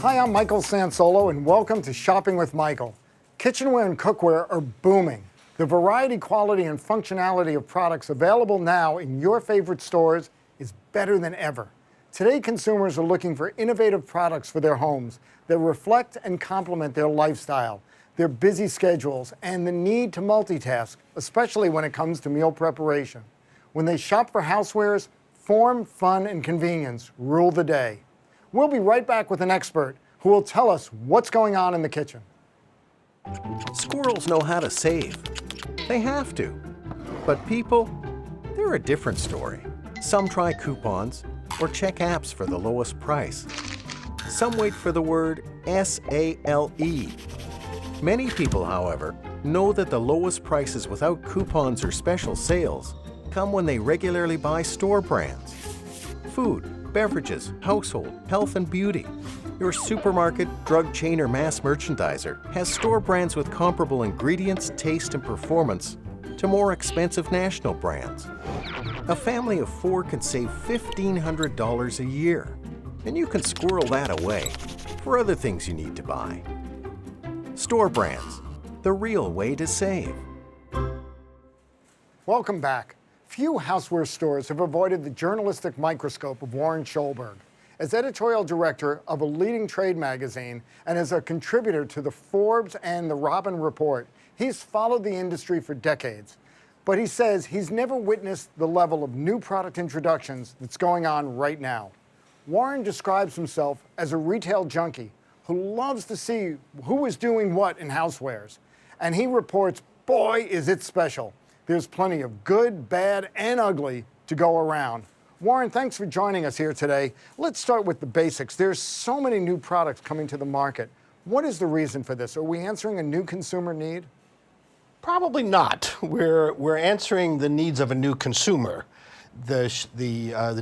Hi, I'm Michael Sansolo, and welcome to Shopping with Michael. Kitchenware and cookware are booming. The variety, quality, and functionality of products available now in your favorite stores is better than ever. Today, consumers are looking for innovative products for their homes that reflect and complement their lifestyle, their busy schedules, and the need to multitask, especially when it comes to meal preparation. When they shop for housewares, form, fun, and convenience rule the day. We'll be right back with an expert who will tell us what's going on in the kitchen. Squirrels know how to save. They have to. But people, they're a different story. Some try coupons or check apps for the lowest price. Some wait for the word SALE. Many people, however, know that the lowest prices without coupons or special sales come when they regularly buy store brands. Food, beverages, household, health and beauty. Your supermarket, drug chain, or mass merchandiser has store brands with comparable ingredients, taste, and performance to more expensive national brands. A family of 4 can save $1,500 a year, and you can squirrel that away for other things you need to buy. Store brands, the real way to save. Welcome back. Few houseware stores have avoided the journalistic microscope of Warren Schulberg. As editorial director of a leading trade magazine and as a contributor to the Forbes and the Robin Report, he's followed the industry for decades. But he says he's never witnessed the level of new product introductions that's going on right now. Warren describes himself as a retail junkie who loves to see who is doing what in housewares. And he reports, boy, is it special. There's plenty of good, bad, and ugly to go around. Warren, thanks for joining us here today. Let's start with the basics. There's so many new products coming to the market. What is the reason for this? Are we answering a new consumer need? Probably not. We're answering the needs of a new consumer. The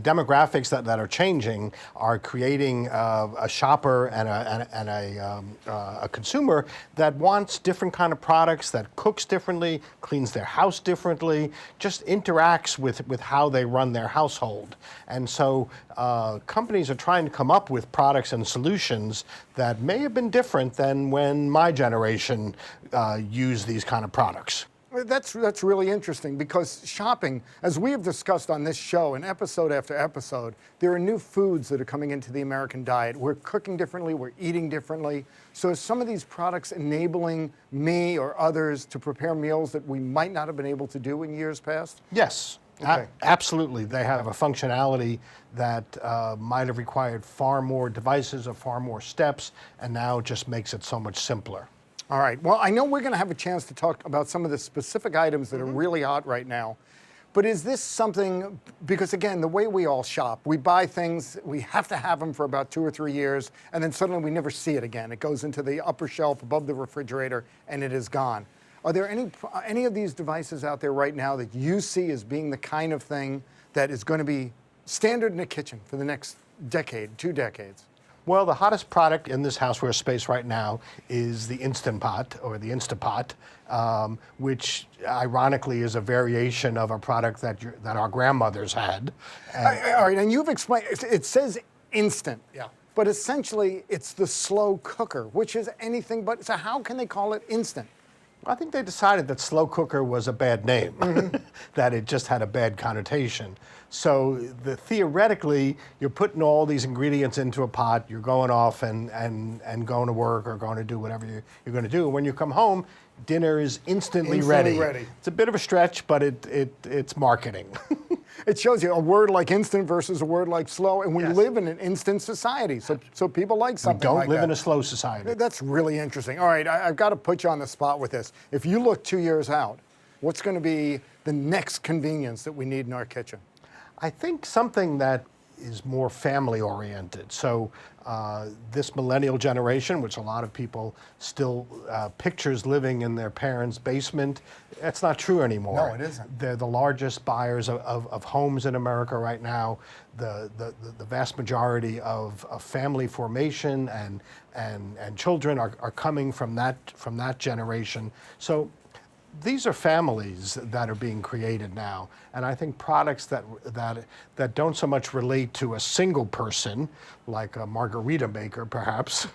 demographics that are changing are creating a shopper and a consumer that wants different kind of products, that cooks differently, cleans their house differently, just interacts with how they run their household. And so companies are trying to come up with products and solutions that may have been different than when my generation used these kind of products. That's really interesting because shopping, as we have discussed on this show in episode after episode, there are new foods that are coming into the American diet. We're cooking differently, we're eating differently. So is some of these products enabling me or others to prepare meals that we might not have been able to do in years past? Yes. Okay. Absolutely. They have a functionality that might have required far more devices or far more steps, and now just makes it so much simpler. All right. Well, I know we're going to have a chance to talk about some of the specific items that are really hot right now. But is this something, because again, the way we all shop, we buy things, we have to have them for about 2 or 3 years, and then suddenly we never see it again. It goes into the upper shelf above the refrigerator, and it is gone. Are there any of these devices out there right now that you see as being the kind of thing that is going to be standard in the kitchen for the next decade, 2 decades? Well, the hottest product in this houseware space right now is the Instant Pot or the Instapot, which ironically is a variation of a product that our grandmothers had. All right, and you've explained, it says instant, but essentially it's the slow cooker, which is anything but, so how can they call it instant? I think they decided that slow cooker was a bad name, that it just had a bad connotation. So theoretically, you're putting all these ingredients into a pot, you're going off and going to work or going to do whatever you're going to do. When you come home, dinner is instantly ready. It's a bit of a stretch, but it's marketing. It shows you a word like instant versus a word like slow, and we live in an instant society, so people like something like that. We don't live in a slow society. That's really interesting. All right, I've got to put you on the spot with this. If you look 2 years out, what's going to be the next convenience that we need in our kitchen? I think something that is more family oriented. So this millennial generation, which a lot of people still pictures living in their parents' basement, that's not true anymore. No, it isn't. They're the largest buyers of homes in America right now. The vast majority of family formation and children are coming from that generation. So These are families that are being created now, and I think products that don't so much relate to a single person, like a margarita maker, perhaps.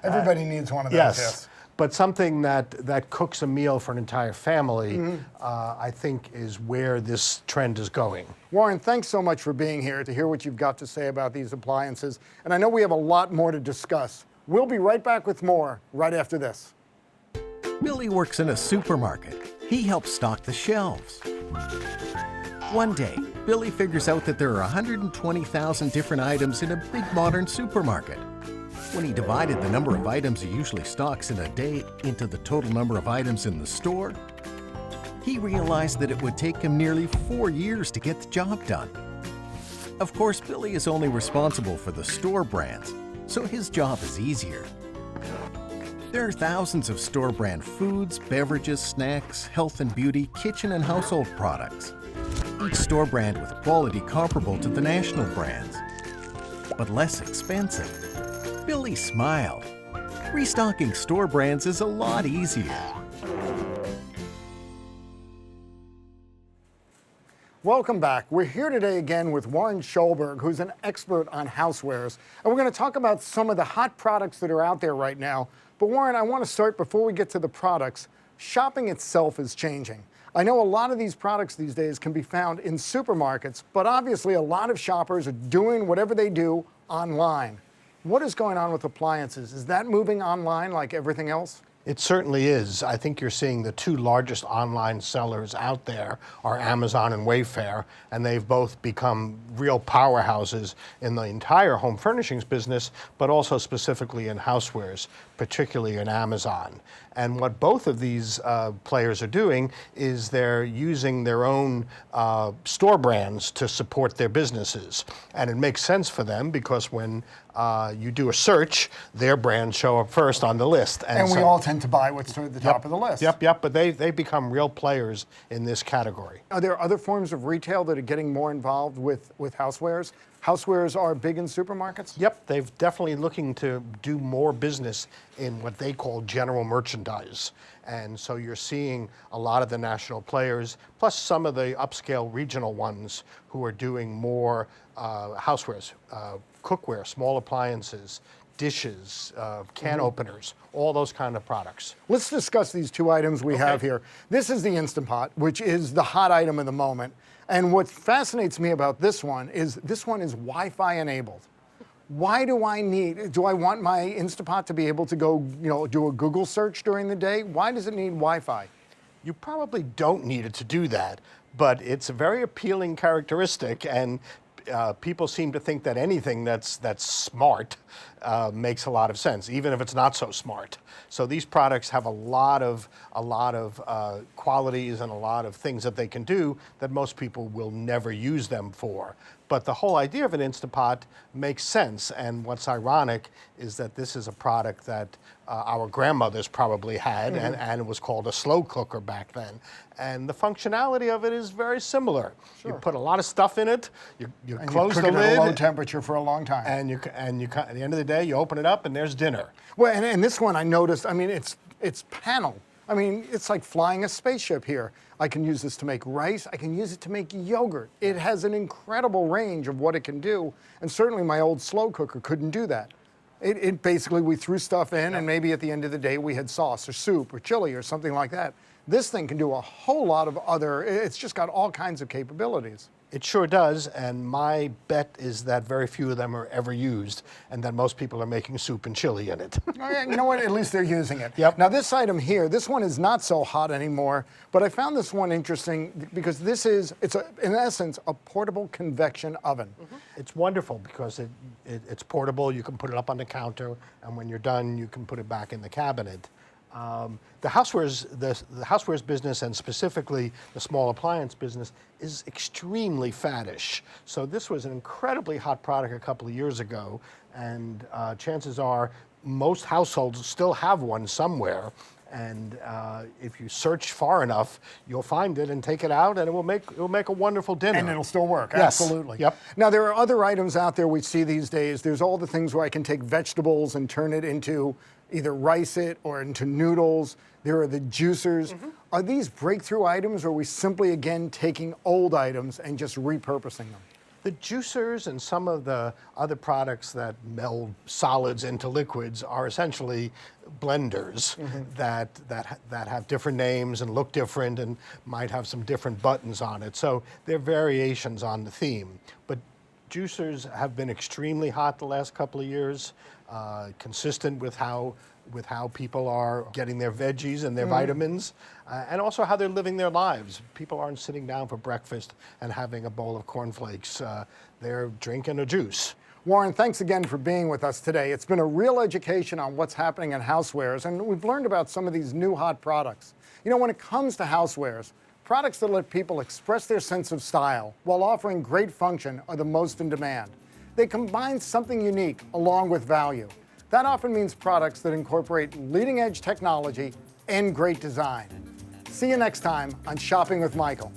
Everybody needs one of those. Yes, but something that cooks a meal for an entire family, I think, is where this trend is going. Warren, thanks so much for being here to hear what you've got to say about these appliances. And I know we have a lot more to discuss. We'll be right back with more right after this. Billy works in a supermarket. He helps stock the shelves. One day, Billy figures out that there are 120,000 different items in a big modern supermarket. When he divided the number of items he usually stocks in a day into the total number of items in the store, he realized that it would take him nearly 4 years to get the job done. Of course, Billy is only responsible for the store brands, so his job is easier. There are thousands of store brand foods, beverages, snacks, health and beauty, kitchen and household products. Each store brand with quality comparable to the national brands, but less expensive. Billy smiled. Restocking store brands is a lot easier. Welcome back. We're here today again with Warren Schulberg, who's an expert on housewares. And we're going to talk about some of the hot products that are out there right now. But Warren, I want to start, before we get to the products, shopping itself is changing. I know a lot of these products these days can be found in supermarkets, but obviously a lot of shoppers are doing whatever they do online. What is going on with appliances? Is that moving online like everything else? It certainly is. I think you're seeing the two largest online sellers out there are Amazon and Wayfair, and they've both become real powerhouses in the entire home furnishings business, but also specifically in housewares, particularly in Amazon. And what both of these players are doing is they're using their own store brands to support their businesses. And it makes sense for them because when you do a search, their brands show up first on the list. And we all tend to buy what's toward the top of the list. Yep, but they become real players in this category. Are there other forms of retail that are getting more involved with housewares? Housewares are big in supermarkets? Yep, they've definitely looking to do more business in what they call general merchandise. And so you're seeing a lot of the national players, plus some of the upscale regional ones who are doing more housewares, cookware, small appliances, dishes, can openers, all those kind of products. Let's discuss these two items we have here. This is the Instant Pot, which is the hot item of the moment. And what fascinates me about this one is Wi-Fi enabled. Why do I want my Instant Pot to be able to go, do a Google search during the day? Why does it need Wi-Fi? You probably don't need it to do that, but it's a very appealing characteristic, and people seem to think that anything that's smart makes a lot of sense, even if it's not so smart. So these products have a lot of qualities and a lot of things that they can do that most people will never use them for. But the whole idea of an Instant Pot makes sense, and what's ironic is that this is a product that our grandmothers probably had, and it was called a slow cooker back then. And the functionality of it is very similar. Sure. You put a lot of stuff in it, you close the lid. At a low temperature for a long time. And at the end of the day, you open it up and there's dinner. Well, and this one I noticed, it's panel. It's like flying a spaceship here. I can use this to make rice. I can use it to make yogurt. It has an incredible range of what it can do, and certainly my old slow cooker couldn't do that. It basically, we threw stuff in, and maybe at the end of the day we had sauce or soup or chili or something like that. This thing can do a whole lot of it's just got all kinds of capabilities. It sure does, and my bet is that very few of them are ever used, and that most people are making soup and chili in it. You know what? At least they're using it. Yep. Now this item here, this one is not so hot anymore, but I found this one interesting because it's in essence a portable convection oven. It's wonderful because it's portable. You can put it up on the counter, and when you're done, you can put it back in the cabinet. The housewares business, and specifically the small appliance business, is extremely faddish. So this was an incredibly hot product a couple of years ago, and chances are most households still have one somewhere. And if you search far enough, you'll find it and take it out, and it will make a wonderful dinner. And it'll still work, Yes. absolutely. Yep. Now, there are other items out there we see these days. There's all the things where I can take vegetables and turn it into either rice it or into noodles. There are the juicers. Are these breakthrough items, or are we simply, again, taking old items and just repurposing them? The juicers and some of the other products that meld solids into liquids are essentially blenders that have different names and look different and might have some different buttons on it. So they're variations on the theme. But juicers have been extremely hot the last couple of years, consistent with how people are getting their veggies and their vitamins, and also how they're living their lives. People aren't sitting down for breakfast and having a bowl of cornflakes. They're drinking a juice. Warren, thanks again for being with us today. It's been a real education on what's happening in housewares, and we've learned about some of these new hot products. You know, when it comes to housewares, products that let people express their sense of style while offering great function are the most in demand. They combine something unique along with value. That often means products that incorporate leading-edge technology and great design. See you next time on Shopping with Michael.